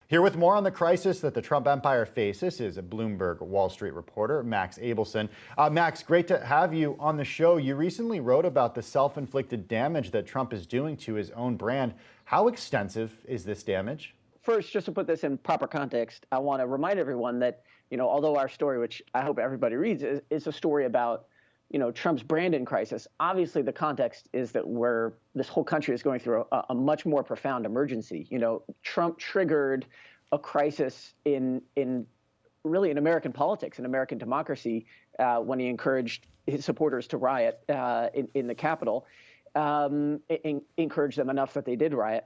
Here with more on the crisis that the Trump empire faces is a Bloomberg Wall Street reporter, Max Abelson. Max, great to have you on the show. You recently wrote about the self-inflicted damage that Trump is doing to his own brand. How extensive is this damage? First, just to put this in proper context, I want to remind everyone that, although our story, which I hope everybody reads, is a story about, Trump's brand in crisis, obviously the context is that this whole country is going through a much more profound emergency. Trump triggered a crisis in really in American politics, in American democracy, when he encouraged his supporters to riot in the Capitol, encouraged them enough that they did riot.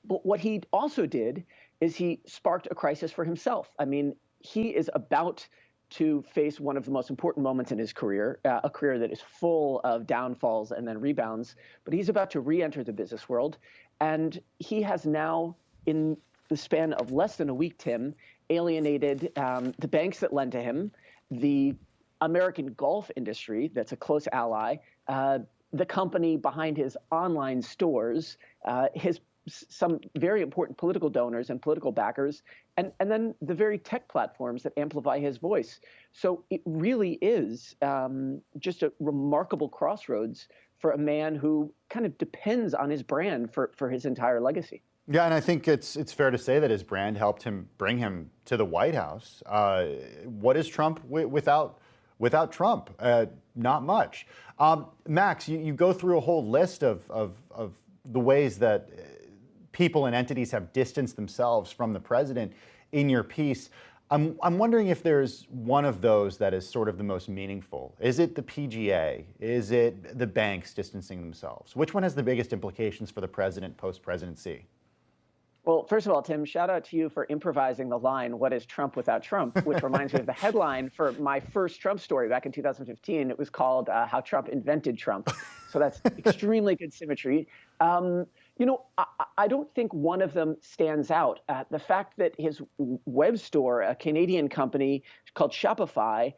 But what he also did is he sparked a crisis for himself. I mean, he is about to face one of the most important moments in his career, a career that is full of downfalls and then rebounds. But he's about to re-enter the business world. And he has now, in the span of less than a week, Tim, alienated the banks that lend to him, the American golf industry that's a close ally, the company behind his online stores, some very important political donors and political backers, and then the very tech platforms that amplify his voice. So it really is just a remarkable crossroads for a man who kind of depends on his brand for his entire legacy. Yeah, and I think it's fair to say that his brand helped him bring him to the White House. What is Trump without Trump? Not much. Max, you go through a whole list of the ways that people and entities have distanced themselves from the president in your piece. I'm wondering if there's one of those that is sort of the most meaningful. Is it the PGA? Is it the banks distancing themselves? Which one has the biggest implications for the president post-presidency? Well, first of all, Tim, shout out to you for improvising the line, "What is Trump without Trump?" which reminds me of the headline for my first Trump story back in 2015. It was called How Trump Invented Trump. So that's extremely good symmetry. I don't think one of them stands out. The fact that his web store, a Canadian company called Shopify,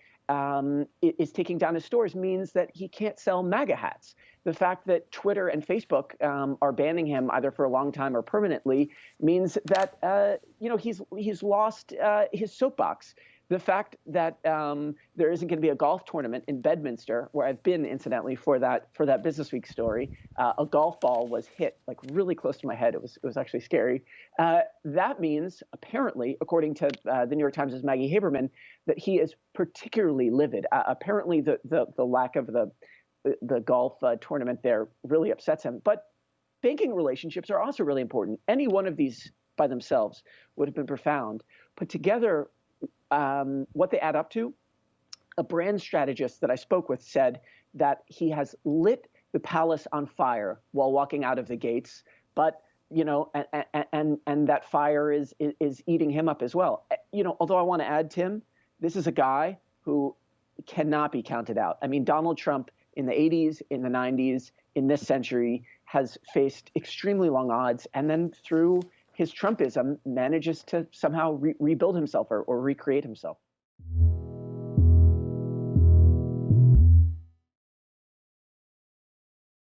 is taking down his stores means that he can't sell MAGA hats. The fact that Twitter and Facebook are banning him either for a long time or permanently means that he's lost his soapbox. The fact that there isn't going to be a golf tournament in Bedminster, where I've been incidentally for that Business Week story, a golf ball was hit like really close to my head. It was actually scary. That means, apparently, according to the New York Times' Maggie Haberman, that he is particularly livid. Apparently, the lack of the golf tournament there really upsets him. But banking relationships are also really important. Any one of these by themselves would have been profound. Put together, what they add up to, a brand strategist that I spoke with said that he has lit the palace on fire while walking out of the gates, but and that fire is eating him up as well. Although I want to add, Tim, this is a guy who cannot be counted out. I mean, Donald Trump in the 80s, in the 90s, in this century has faced extremely long odds, and then through his Trumpism manages to somehow rebuild himself or recreate himself.